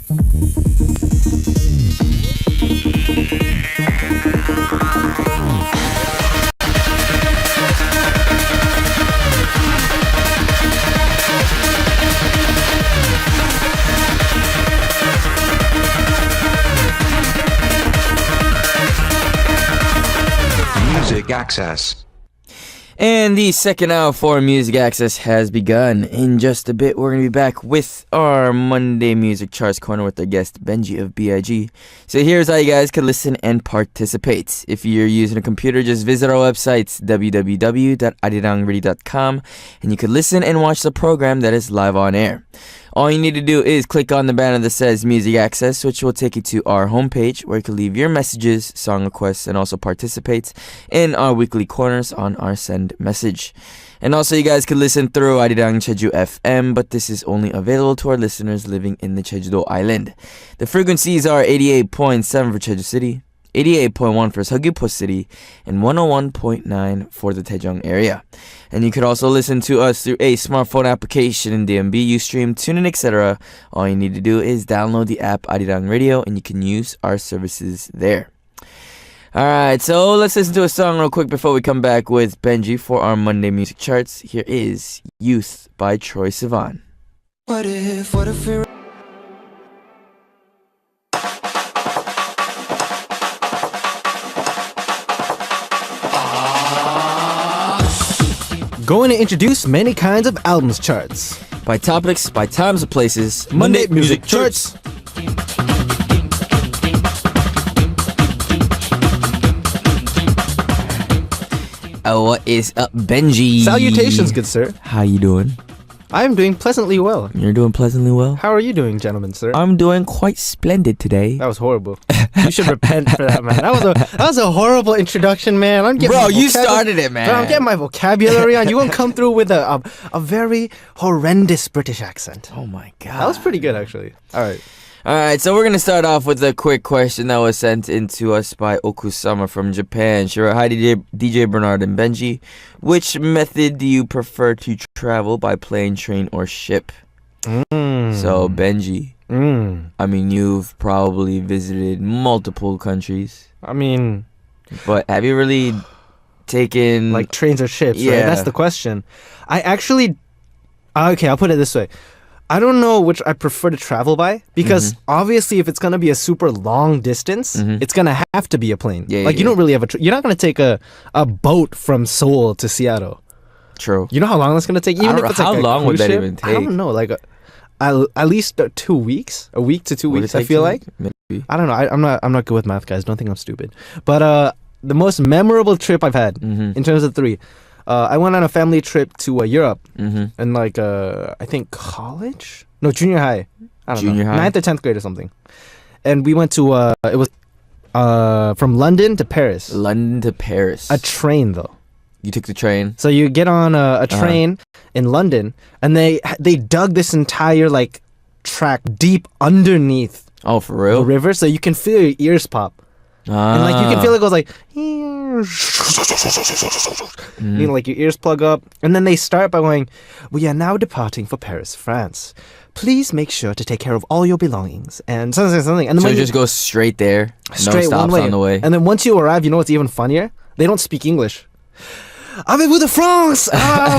Music Access. And the second hour for Music Access has begun. In just a bit, we're going to be back with our Monday Music Charts Corner with our guest, Benji of B.I.G. So here's how you guys can listen and participate. If you're using a computer, just visit our website, www.arirangradio.com, and you can listen and watch the program that is live on air. All you need to do is click on the banner that says Music Access, which will take you to our homepage where you can leave your messages, song requests, and also participate in our weekly corners on our send message. And also you guys can listen through Arirang Jeju FM, but this is only available to our listeners living in the Jeju-do Island. The frequencies are 88.7 for Jeju City, 88.1 for Seogwipo City, and 101.9 for the Daejeong area. And you could also listen to us through a smartphone application in DMB, Ustream, TuneIn, etc. All you need to do is download the app Arirang Radio, and you can use our services there. Alright, so let's listen to a song real quick before we come back with Benji for our Monday Music Charts. Here is Youth by Troye Sivan. What if we're going to introduce many kinds of albums charts. By topics, by times and places, Monday Music Charts. What is up, Benji? Salutations, good sir. How you doing? I am doing pleasantly well. You're doing pleasantly well? How are you doing, gentlemen, sir? I'm doing quite splendid today. That was horrible. You should repent for that, man. That was a horrible introduction, man. Bro, you started it, man. Bro, I'm getting my vocabulary on. You won't come through with a very horrendous British accent. Oh my god. That was pretty good, actually. Alright, so we're going to start off with a quick question that was sent in to us by Okusama from Japan. She wrote, hi DJ Bernard and Benji. Which method do you prefer to travel, by plane, train, or ship? So, Benji, I mean, you've probably visited multiple countries. I mean... But have you really taken... Like trains or ships, yeah. Right? That's the question. I actually... Okay, I'll put it this way. I don't know which I prefer to travel by, because obviously if it's going to be a super long distance, it's going to have to be a plane. You don't really have you're not going to take a boat from Seoul to Seattle. True. You know how long that's going to take? Even if it's how like long would that ship? even take? I don't know, like at least 2 weeks, a week to 2 weeks. I feel like. Maybe. I don't know. I'm not good with math, guys. Don't think I'm stupid. But the most memorable trip I've had in terms of 3. I went on a family trip to Europe in like I think college? No, junior high. I don't know. High? 9th or 10th grade or something. And we went to it was from London to Paris. London to Paris. A train though. You took the train? So you get on a train in London, and they dug this entire like track deep underneath. Oh, for real? The river, so you can feel your ears pop. And like you can feel it goes like you know, like your ears plug up, and then they start by going, we are now departing for Paris, France. Please make sure to take care of all your belongings and something. And then so you just go straight there, straight no stops one way. On the way. And then once you arrive, you know what's even funnier? They don't speak English. Avez-vous de France?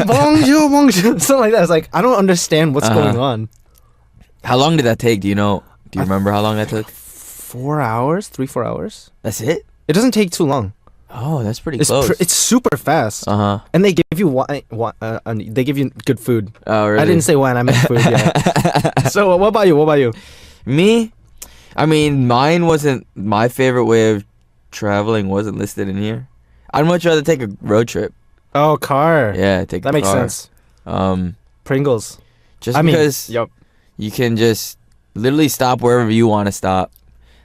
Bonjour, bonjour. Something like that. It's like, I don't understand what's going on. How long did that take? Do you know? Do you remember how long that took? 4 hours, 3-4 hours. That's it? It doesn't take too long. Oh, that's pretty close. It's super fast. And they give you they give you good food. Oh, really? I didn't say wine, I meant food. Yeah. So what about you? Me? I mean, mine wasn't my favorite way of traveling. Wasn't listed in here. I'd much rather take a road trip. Oh, car. Yeah, take that a makes car. sense. Pringles. Because yep. You can just literally stop wherever you want to stop.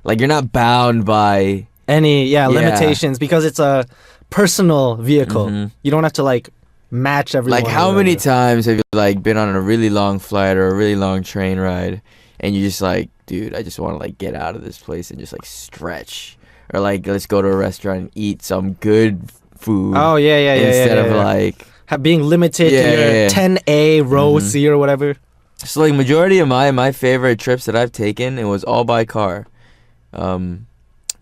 Like, you're not bound by any limitations, because it's a personal vehicle. You don't have to like match everyone. Like, how many times have you like been on a really long flight or a really long train ride, and you're just like, dude, I just want to like get out of this place and just like stretch, or like let's go to a restaurant and eat some good food. Oh yeah. Instead of like being limited to your 10A row C or whatever. So like majority of my favorite trips that I've taken, it was all by car.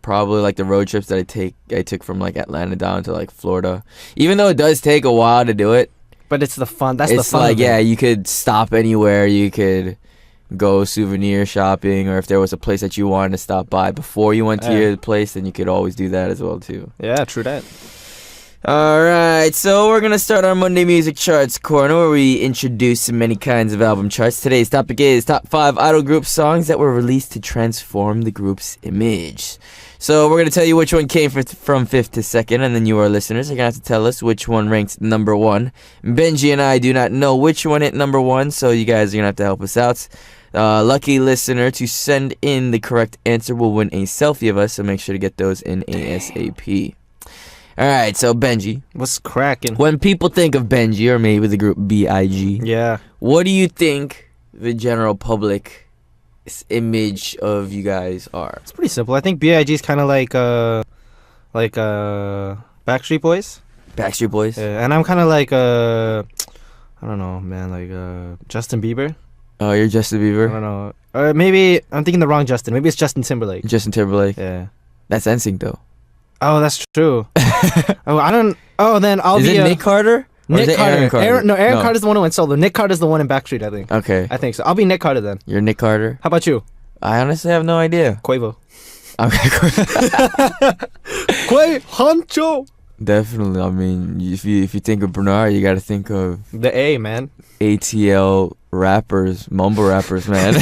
Probably like the road trips that I took from like Atlanta down to like Florida. Even though it does take a while to do it, But it's the fun. That's the it's fun. like of it. yeah, you could stop anywhere. You could go souvenir shopping, or if there was a place that you wanted to stop by before you went to Yeah. your place, then you could always do that as well too. Yeah, true that. All right, so we're gonna start our Monday Music Charts corner, where we introduce many kinds of album charts. Today's topic is top 5 idol group songs that were released to transform the group's image. So we're gonna tell you which one came from 5th to 2nd, and then you, our listeners, are gonna have to tell us which one ranked number 1. Benji and I do not know which one hit number 1, so you guys are gonna have to help us out. Lucky listener to send in the correct answer will win a selfie of us, so make sure to get those in ASAP. Alright, so Benji, What's cracking? when people think of Benji, or maybe the group B.I.G, Yeah. what do you think the general public image of you guys are? It's pretty simple. I think B.I.G is kind of like Backstreet Boys. Backstreet Boys? Yeah, and I'm kind of like I don't know, man, like Justin Bieber. Oh, you're Justin I Bieber? don't know. Or maybe I'm thinking the wrong Justin. Maybe it's Justin Timberlake. Justin Timberlake? Yeah. That's NSYNC though. Oh, that's true. Oh, I don't. Oh, then I'll Is be it Nick Carter? Or is Nick it Carter. Aaron Carter? Aaron Carter's the one who went solo. Nick Carter's the one in Backstreet, I think. Okay. I think so. I'll be Nick Carter then. You're Nick Carter? How about you? I honestly have no idea. Quavo. Okay. Quay Honcho. Definitely. I mean, if you think of Bernard, you got to think of The A, man. ATL rappers, mumble rappers, man.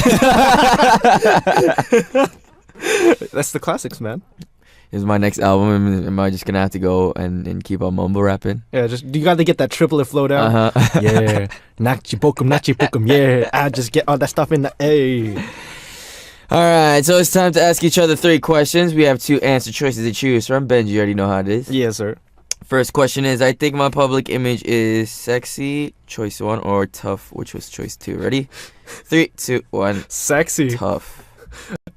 That's the classics, man. Is my next album? Am I just gonna have to go and keep on mumble rapping? Yeah, just you got to get that triplet flow down. Uh-huh. Yeah. Nachi bokum. Yeah. I just get all that stuff in the A. All right, so it's time to ask each other 3 questions. We have 2 answer choices to choose from. Benji, you already know how it is. Yes, sir. First question is, I think my public image is sexy, choice 1, or tough, which was choice 2. Ready? 3, 2, 1. Sexy. Tough.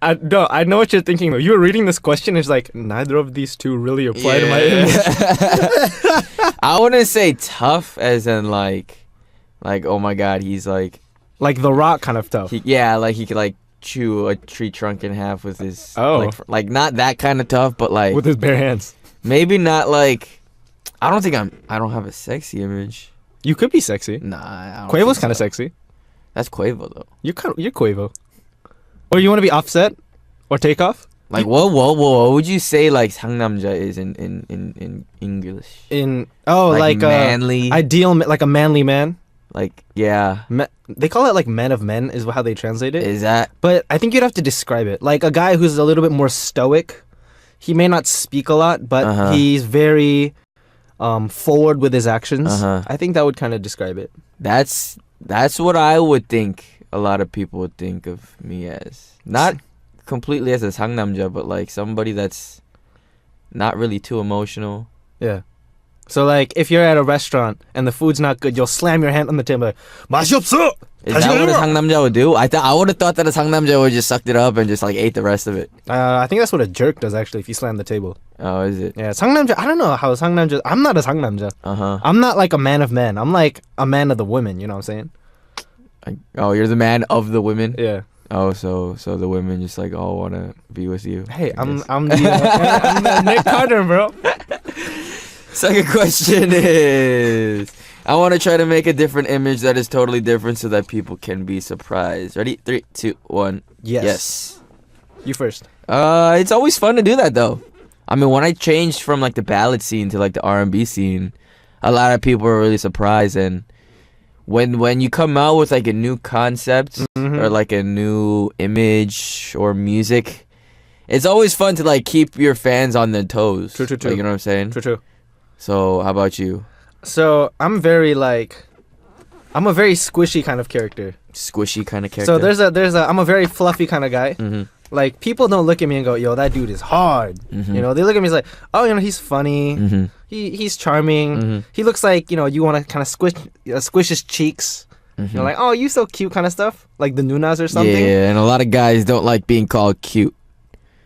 I know what you're thinking though. You were reading this question. It's like neither of these two really apply to my image. I wouldn't say tough as in like oh my god, he's like Like The Rock kind of tough. he could like chew a tree trunk in half with his Oh. like not that kind of tough, but like With his bare hands. maybe not like I don't have a sexy image. You could be sexy. Nah, I don't Quavo's think kind of so. sexy. That's Quavo though. You're Quavo. Or you want to be Offset or Takeoff? Like what would you say like 상남자 is in English? Like manly. ideal, like a manly man. Like yeah. They call it like men of men is how they translate it. Is that But I think you'd have to describe it. Like a guy who's a little bit more stoic. He may not speak a lot, but he's very forward with his actions. I think that would kind of describe it. That's what I would think a lot of people would think of me as. Not completely as a 상남자, but like somebody that's not really too emotional. Yeah. So like if you're at a restaurant and the food's not good, you'll slam your hand on the table like, 맛이 없어! Is that what a 상남자 would do? I would have thought that a 상남자 would just sucked it up and just like ate the rest of it. I think that's what a jerk does actually if you slam the table. Oh, is it? Yeah, 상남자, I don't know how 상남자, I'm not a 상남자. Uh-huh. I'm not like a man of men. I'm like a man of the women, you know what I'm saying? Oh, you're the man of the women? Yeah. Oh, so the women just like all want to be with you. Hey, I I'm guess. I'm the Nick Carter, bro. Second question is, I want to try to make a different image that is totally different so that people can be surprised. Ready? 3, 2, 1. Yes. You first. It's always fun to do that though. I mean, when I changed from like the ballad scene to like the R&B scene, a lot of people were really surprised. And when you come out with like a new concept or like a new image or music, it's always fun to like keep your fans on their toes. True. Like, you know what I'm saying? True. So how about you? So I'm a very squishy kind of character. Squishy kind of character. So I'm a very fluffy kind of guy. Like people don't look at me and go, yo, that dude is hard. You know, they look at me and like, oh, you know, he's funny. He's charming. He looks like, you know, you want to kind of squish his cheeks. You know, like, oh, you so cute kind of stuff. Like the Nunas or something. Yeah, and a lot of guys don't like being called cute.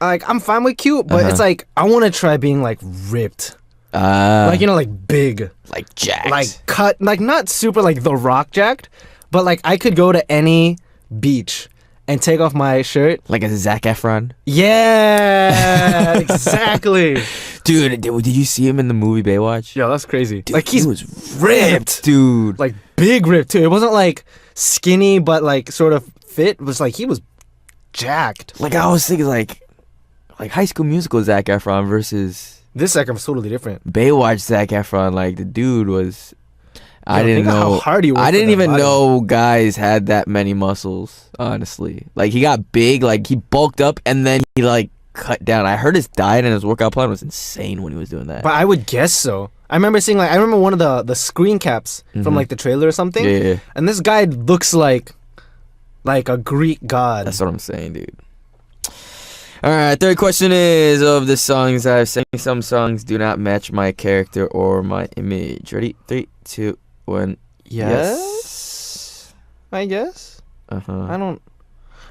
Like I'm fine with cute, but it's like I want to try being like ripped. Like, you know, like big. Like jacked. Like cut, like not super like The Rock jacked, But like I could go to any beach and take off my shirt. Like a Zac Efron. Yeah, exactly. Dude, did you see him in the movie Baywatch? Yeah, that's crazy. Dude, like he was ripped, dude. Like big ripped too. It wasn't like skinny, but like sort of fit. It was like he was jacked. Like I was thinking, like High School Musical Zac Efron versus This second was totally different. Baywatch Zac Efron. Like the dude was. I Yo, didn't think of know. how hard he worked I for didn't that even body. know guys had that many muscles. Honestly, like he got big, like he bulked up, and then he like cut down. I heard his diet and his workout plan was insane when he was doing that. But I would guess so. I remember seeing I remember one of the screen caps from like the trailer or something. Yeah. And this guy looks like a Greek god. That's what I'm saying, dude. All right, third question is, of the songs I've sang, some songs do not match my character or my image. Ready? 3, 2, 1. Yes. I guess. Uh-huh.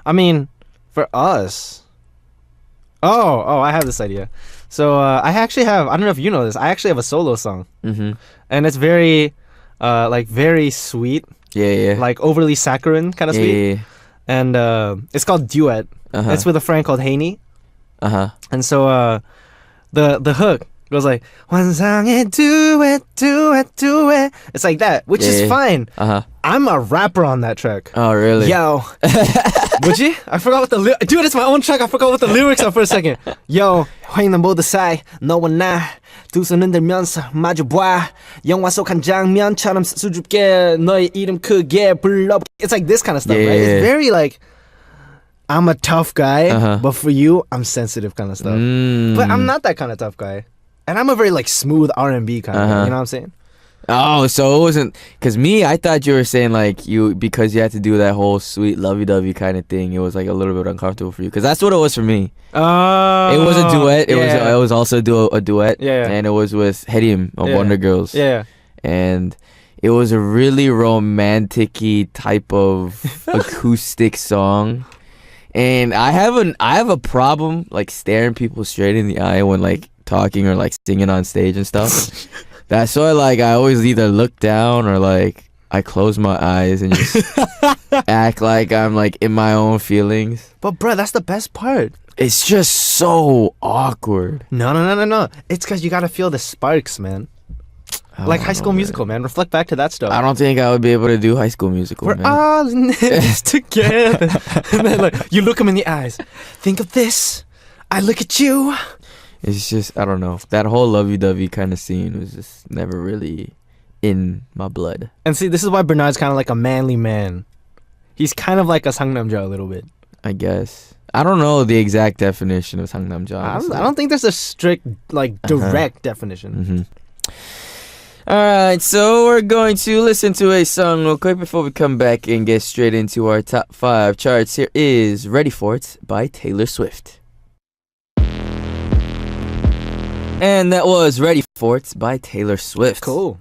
I mean, for us. Oh, I have this idea. So I actually have, I don't know if you know this, I actually have a solo song. Mm-hmm. And it's very very sweet, Yeah. like overly saccharine kind of sweet. Yeah. And it's called Duet. Uh-huh. It's with a friend called Haney. Uh-huh. And so the hook goes like 환상의 duet, duet, duet. It's like that, which is fine. Uh-huh. I'm a rapper on that track. Oh, really? Yo. Would you? I forgot what the dude, it's my own track. I forgot what the lyrics are for a second. Yo, 화이는 모두 사이 너와 나 두 손 흔들면서 마주봐 영화 속 한 장면처럼 수줍게 너의 이름 크게 불러. It's like this kind of stuff, right? It's very like I'm a tough guy, but for you, I'm sensitive kind of stuff. But I'm not that kind of tough guy. And I'm a very like smooth R&B kind of guy, you know what I'm saying? Oh, so it wasn't, because I thought you were saying like because you had to do that whole sweet lovey-dovey kind of thing, it was like a little bit uncomfortable for you, because that's what it was for me. Oh, it was a duet. It was also a duet. Yeah. And it was with Heedo of Wonder Girls. Yeah. And it was a really romantic-y type of acoustic song. And I have a problem like staring people straight in the eye when like talking or like singing on stage and stuff. That's why like I always either look down or like I close my eyes and just act like I'm like in my own feelings. But bruh, that's the best part. It's just so awkward. No. It's because you gotta feel the sparks, man. Like High School Musical, man. Reflect back to that stuff. I don't think I would be able to do High School Musical, We're man. all in this together. And then like you look them in the eyes. Think of this. I look at you. It's just, I don't know. That whole lovey-dovey kind of scene was just never really in my blood. And see, this is why Bernard's kind of like a manly man. He's kind of like a Sangnamja a little bit. I guess. I don't know the exact definition of Sangnamja. I don't think there's a strict, like, direct definition. Alright, so we're going to listen to a song real quick before we come back and get straight into our top 5 charts. Here is Ready For It by Taylor Swift. And that was Ready For It by Taylor Swift. Cool.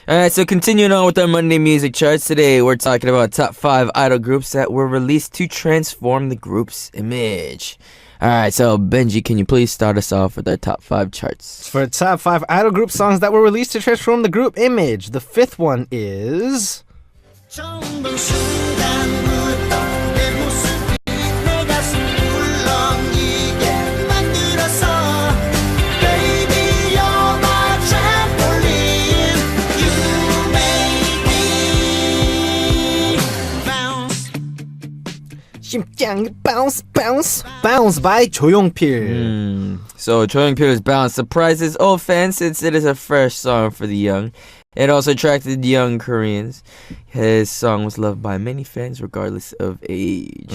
Alright, so continuing on with our Monday music charts, today we're talking about top 5 idol groups that were released to transform the group's image. Alright, so Benji, can you please start us off with our top 5 charts? For top 5 idol group songs that were released to transform the group image, the 5th one is... Bounce, bounce, bounce by 조용필. So 조용필's Bounce surprises old fans since it is a fresh song for the young. It also attracted young Koreans. His song was loved by many fans regardless of age.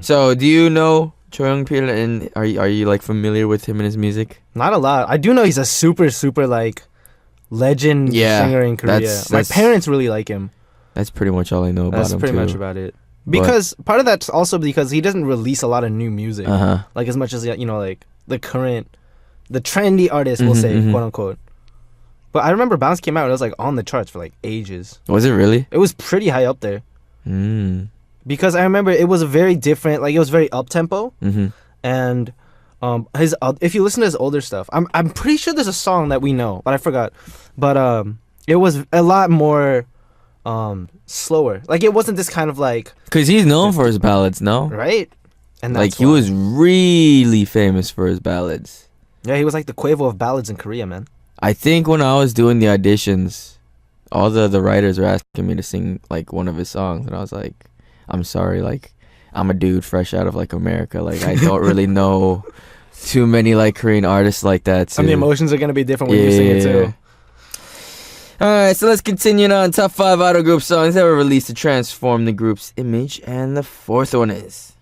So do you know 조용필, and are you like familiar with him and his music? Not a lot. I do know he's a super like legend singer in Korea. My parents really like him. That's pretty much all I know about him. That's pretty much about it. Because part of that's also because he doesn't release a lot of new music, like as much as like the trendy artists will say, quote unquote. But I remember Bounce came out and it was like on the charts for like ages. Was it really? It was pretty high up there. Because I remember it was a very different, like it was very up tempo, and his if you listen to his older stuff, I'm pretty sure there's a song that we know, but I forgot. But it was a lot more slower. Like it wasn't this kind of like, Because he's known for his ballads, no? right? And Like that's he why. was really famous for his ballads. Yeah, he was like the Quavo of ballads in Korea, man. I think when I was doing the auditions, all the writers were asking me to sing like one of his songs, and I was like, I'm sorry, like I'm a dude fresh out of like America, like I don't really know too many like Korean artists like that. And the emotions are gonna be different when you sing it too. Alright, so let's continue on top 5 idol group songs that were released to transform the group's image, and the fourth one is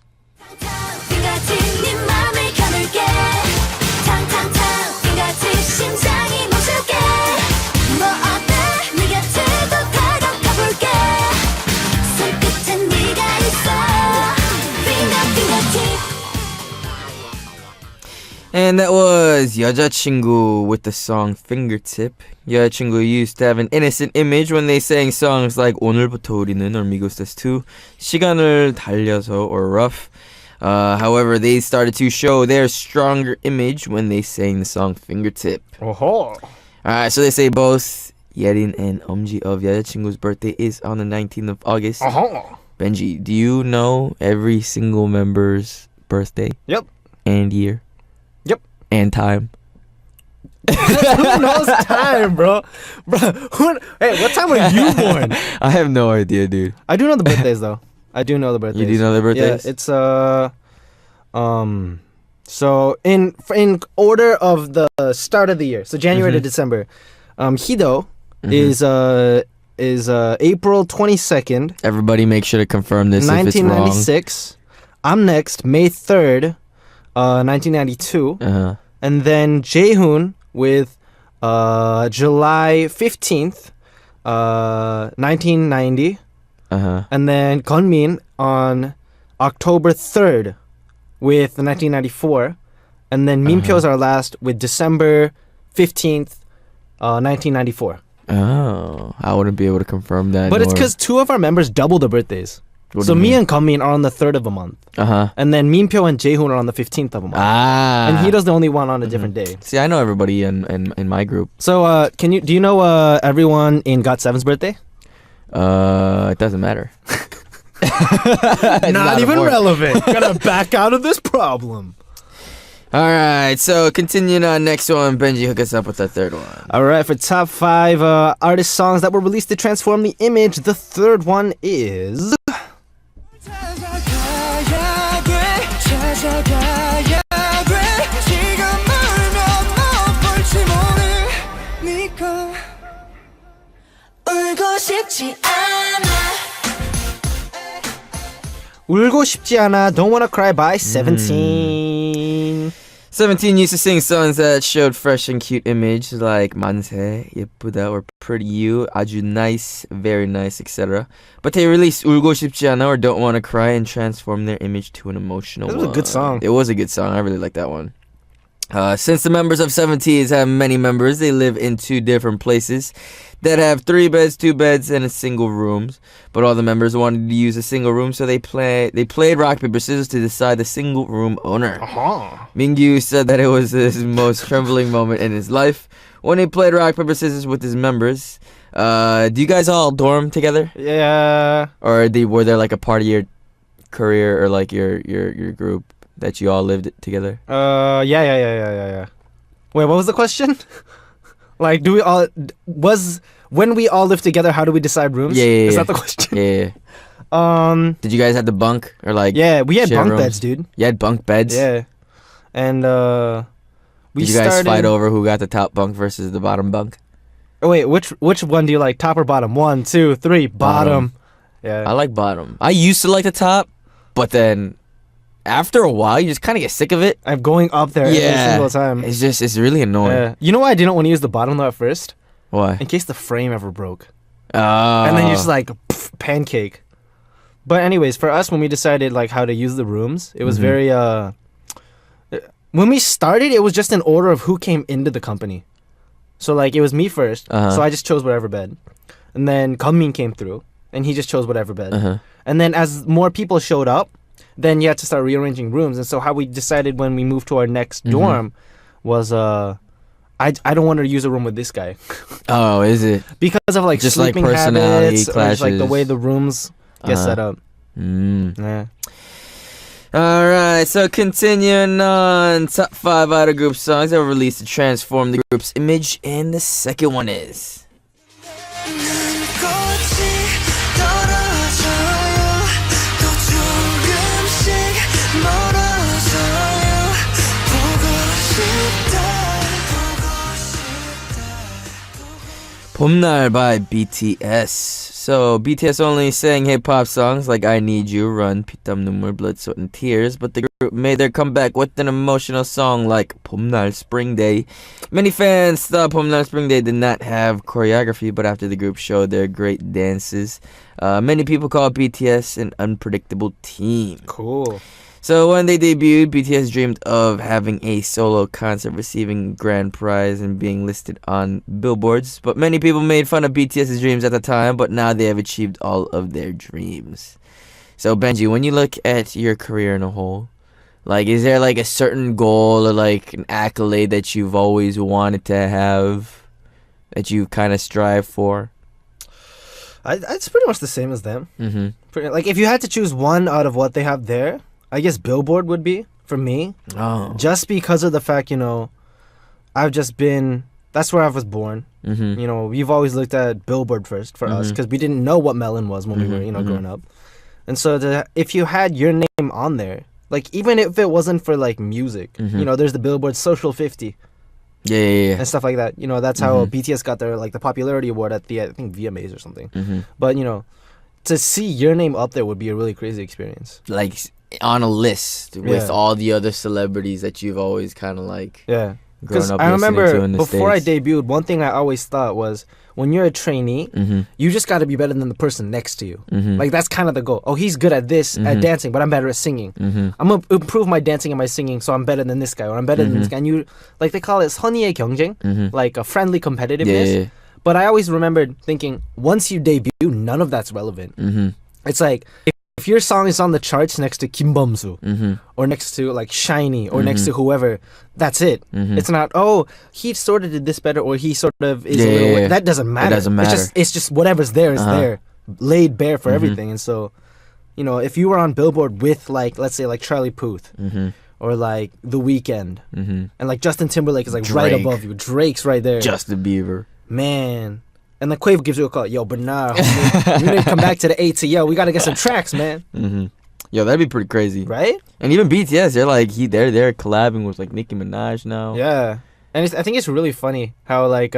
and that was 여자친구 with the song Fingertip. 여자친구 used to have an innocent image when they sang songs like 오늘부터 우리는 or Migos Test 2, 시간을 달려서 or Rough. However, they started to show their stronger image when they sang the song Fingertip. Oh. Alright, so they say both Yerin and Omji of 여자친구's birthday is on the 19th of August. Benji, do you know every single member's birthday? Yep. And year? Yep. And time? Who knows time, bro? Hey, what time were you born? I have no idea, dude. I do know the birthdays though. I do know the birthdays. You do know the birthdays? Yeah, it's so in order of the start of the year, so January to December, Heedo is April 22nd, Everybody make sure to confirm this if it's wrong. 1996. I'm next, May 3rd, 1992, Uh-huh. and then Jaehoon with July 15th, 1990. Uh-huh. And then Gunmin on October 3rd with 1994. And then Minpyo's our last with December 15th, 1994. Oh, I wouldn't be able to confirm that. But it's because two of our members double the birthdays. What do So you me mean? and Gunmin are on the 3rd of a month. Uh-huh. And then Minpyo and Jaehoon are on the 15th of a month. Ah. And Heedo's the only one on a different day. See, I know everybody in my group. So do you know everyone in GOT7's birthday? It doesn't matter. Not even important. relevant. Gonna back out of this problem. All right, so continuing on next one, Benji, hook us up with the third one. All right, for top 5 artist songs that were released to transform the image, the third one is 울고 싶지 않아, Don't Wanna Cry by 17. 17 used to sing songs that showed fresh and cute image like 만세, 예쁘다, or pretty you, 아주 nice, very nice, etc. But they released 울고 싶지 않아 or Don't Wanna Cry and transformed their image to an emotional That was a one. good song. It was a good song. I really like that one. Since the members of 17s have many members, they live in 2 different places that have 3 beds, 2 beds, and a single rooms. But all the members wanted to use a single room, so they played rock paper scissors to decide the single room owner. Mingyu said that it was his most trembling moment in his life when he played rock paper scissors with his members. Do you guys all dorm together, Yeah. or were there like a part of your career or like your group that you all lived together? Yeah. Wait, what was the question? Like, do we all when we all live together? How do we decide rooms? Yeah. Is that the question? Yeah. Did you guys have the bunk or like? Yeah, we had share bunk rooms? beds, dude. You had bunk beds. Yeah, and we Did you guys started. fight over who got the top bunk versus the bottom bunk? Oh, wait, which one do you like? Top or bottom? 1, 2, 3. Bottom. Yeah. I like bottom. I used to like the top, but then after a while, you just kind of get sick of it. I'm going up there every single time. It's really annoying. Yeah. You know why I didn't want to use the bottom though at first? Why? In case the frame ever broke. Oh. And then you're just like pancake. But anyways, for us when we decided like how to use the rooms, it was very when we started it was just an order of who came into the company. So like it was me first. So I just chose whatever bed. And then Gunmin came through and he just chose whatever bed. And then as more people showed up, then you had to start rearranging rooms. And so how we decided when we moved to our next dorm was I I don't want to use a room with this guy Oh, is it? because of like Just, like, sleeping personality habits or just, like the clashes. way the rooms get set up. Mm. Yeah. All right, so continuing on, top 5 idol group songs that were released to transform the group's image, and the second one is 꽃이 떨어져요 또 조금씩 멀어져요 보고 싶다 봄날 by BTS. So BTS only sang hip-hop songs like I Need You, Run, 피땀 눈물, Blood, Sweat and Tears, but the group made their comeback with an emotional song like 봄날 Spring Day. Many fans thought 봄날 Spring Day did not have choreography, but after the group showed their great dances, many people call BTS an unpredictable team. Cool. So when they debuted, BTS dreamed of having a solo concert, receiving grand prize, and being listed on billboards. But many people made fun of BTS's dreams at the time, but now they have achieved all of their dreams. So Benji, when you look at your career in a whole, like, is there like a certain goal or like an accolade that you've always wanted to have, that you kind of strive for? It's pretty much the same as them. Mm-hmm. Like if you had to choose one out of what they have there, I guess Billboard would be for me. Oh. Just because of the fact, you know, I've just been. That's where I was born. Mm-hmm. You know, we've always looked at Billboard first for us because we didn't know what Melon was when we were, you know, growing up. And so, if you had your name on there, like even if it wasn't for like music, you know, there's the Billboard Social 50 Yeah. and stuff like that. You know, that's how BTS got their like the popularity award at the I think VMAs or something. But you know, to see your name up there would be a really crazy experience. Like on a list with Yeah. all the other celebrities that you've always kind of like Yeah. grown Because up I listening to remember in the before States. I debuted, one thing I always thought was when you're a trainee, you just got to be better than the person next to you. Like that's kind of the goal. Oh, he's good at this, at dancing, but I'm better at singing. I'm going to improve my dancing and my singing so I'm better than this guy or I'm better than this guy. And you, like they call it 선의의 경쟁, like a friendly competitiveness. Yeah. But I always remembered thinking, once you debut, none of that's relevant. It's like, if your song is on the charts next to Kim Bum-soo or next to like Shiny or next to whoever, that's it. It's not, oh, he sort of did this better or he sort of is a little Yeah. that doesn't matter. doesn't matter. It's just whatever's there is there, laid bare for everything. And so, you know, if you were on Billboard with like, let's say like Charlie Puth or like The Weeknd and like Justin Timberlake is like right Drake. above you. Drake's right there. Justin Bieber. Man. And then Quavo gives you a call. Yo, Bernard, homie, you need to come back to the ATL. We got to get some tracks, man. Yo, that'd be pretty crazy. Right? And even BTS, they're like they're collabing with like Nicki Minaj now. Yeah. And I think it's really funny how like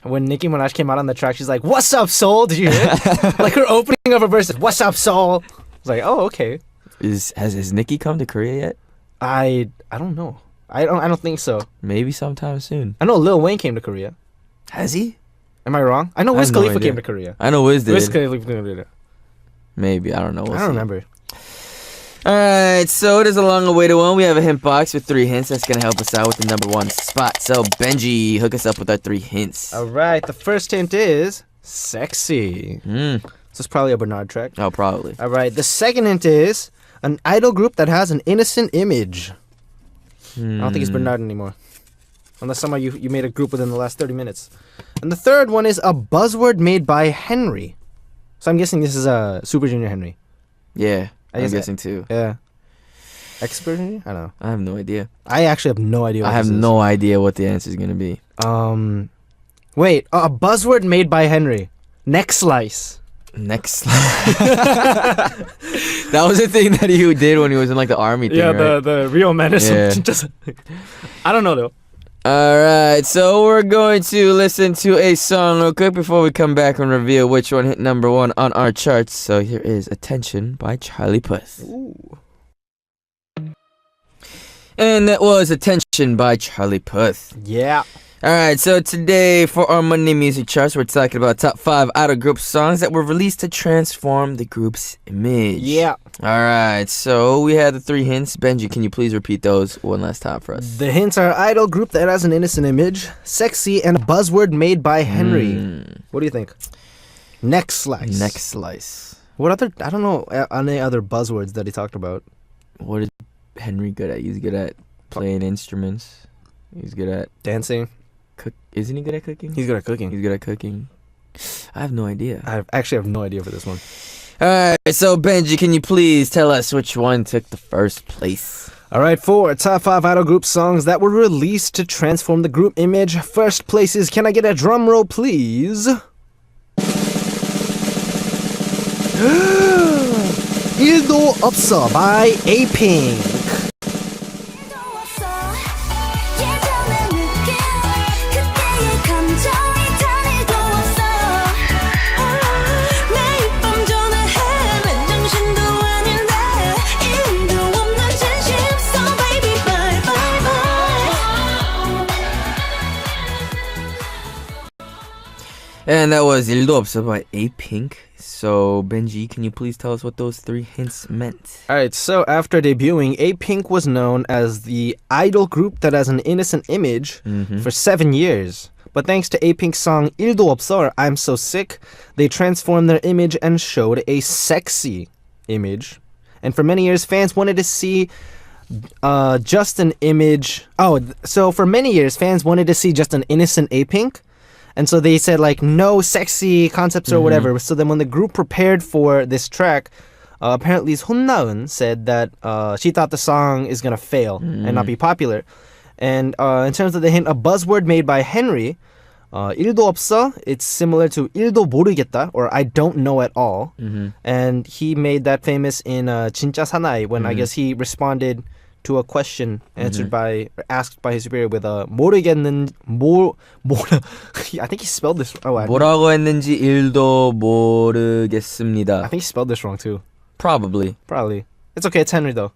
when Nicki Minaj came out on the track, she's like, "What's up, soul?" Did you hear it? Like her opening of her verse is, "What's up, soul?" I was like, "Oh, okay." Has Nicki come to Korea yet? I don't know. I don't think so. Maybe sometime soon. I know Lil Wayne came to Korea. Has he? Am I wrong? I know I Wiz have no Khalifa idea. came to Korea. I know Wiz did. Wiz Khalifa came to Korea. Maybe, I don't know. We'll I don't see. remember. Alright, so it is a long awaited one. We have a hint box with 3 hints that's gonna help us out with the number 1 spot. So Benji, hook us up with our 3 hints. All right. The first hint is sexy. So it's probably a Bernard track. Oh, probably. All right. The second hint is an idol group that has an innocent image. I don't think it's Bernard anymore. Unless somehow you made a group within the last 30 minutes. And the third one is a buzzword made by Henry. So I'm guessing this is a Super Junior Henry. Yeah, I'm guess guessing too. Yeah. Super Junior? I don't know. I have no idea. I actually have no idea what I have this is. no idea what the answer is gonna be. Wait, a buzzword made by Henry. Neck slice. Next. That was the thing that he did when he was in like the army thing, right? the real menace. Yeah. Just, I don't know though. Alright, so we're going to listen to a song real quick before we come back and reveal which one hit number 1 on our charts. So here is Attention by Charlie Puth. Ooh. And that was Attention by Charlie Puth. Yeah. Alright, so today for our Monday Music Charts, we're talking about top 5 idol group songs that were released to transform the group's image. Yeah. Alright, so we had the 3 hints. Benji, can you please repeat those one last time for us? The hints are idol group that has an innocent image, sexy, and a buzzword made by Henry. What do you think? Neck slice. Neck slice. What other? I don't know any other buzzwords that he talked about. What is Henry good at? He's good at playing instruments. He's good at Dancing. cook. Isn't he good at cooking? He's good at cooking. He's good at cooking. I have no idea. I actually have no idea for this one. All right, so Benji, can you please tell us which one took the first place? All right, for top 5 idol group songs that were released to transform the group image, first place is, can I get a drum roll, please? 일도 없어 by A-Pink. And that was 일도 없어 by A-Pink. So, Benji, can you please tell us what those 3 hints meant? Alright, so after debuting, A-Pink was known as the idol group that has an innocent image for 7 years. But thanks to A-Pink's song 일도 없어, or I'm So Sick, they transformed their image and showed a sexy image. And for many years, fans wanted to see just an image. So for many years, fans wanted to see just an innocent A-Pink. And so they said, like, no sexy concepts or whatever. So then when the group prepared for this track, apparently 손나은 said that she thought the song is going to fail and not be popular. And in terms of the hint, a buzzword made by Henry, 일도 없어, it's similar to 일도 모르겠다, or I don't know at all. And he made that famous in 진짜 사나이, when I guess he responded to a question asked by his superior with I think he spelled this. 뭐라고 했는지 일도 모르겠습니다. I think he spelled this wrong too. Probably. It's okay. It's Henry though.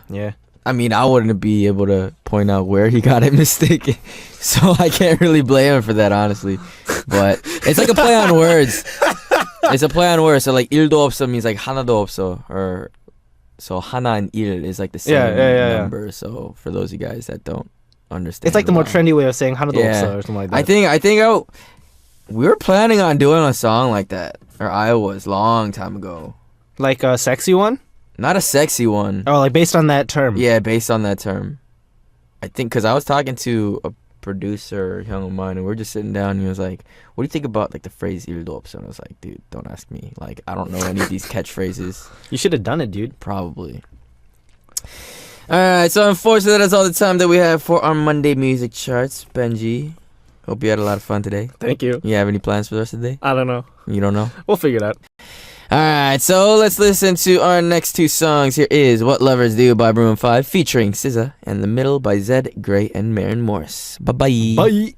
Yeah. I mean, I wouldn't be able to point out where he got it mistaken, so I can't really blame him for that, honestly. But it's like a play on words. It's a play on words. So like 일도 없어 means like 하나도 없어, or so 하나 and 일 is like the same number. So for those of you guys that don't understand, it's like the more trendy way of saying 하나도 없어 or something like that. I think we were planning on doing a song like that, or I was long time ago. Like a sexy one? Not a sexy one. Oh, like based on that term. Yeah, based on that term. I think because I was talking to a producer, young of mine, and we were just sitting down, and he was like, "What do you think about like the phrase 일도 없어?" And I was like, "Dude, don't ask me. Like, I don't know any of these catchphrases." You should have done it, dude. Probably. All right, so unfortunately, that's all the time that we have for our Monday music charts. Benji, hope you had a lot of fun today. Thank you. You have any plans for the rest of the day? I don't know. You don't know? We'll figure it out. All right, so let's listen to our next 2 songs. Here is What Lovers Do by Maroon 5 featuring SZA, and The Middle by Zed, Grey, and Maren Morris. Bye-bye. Bye.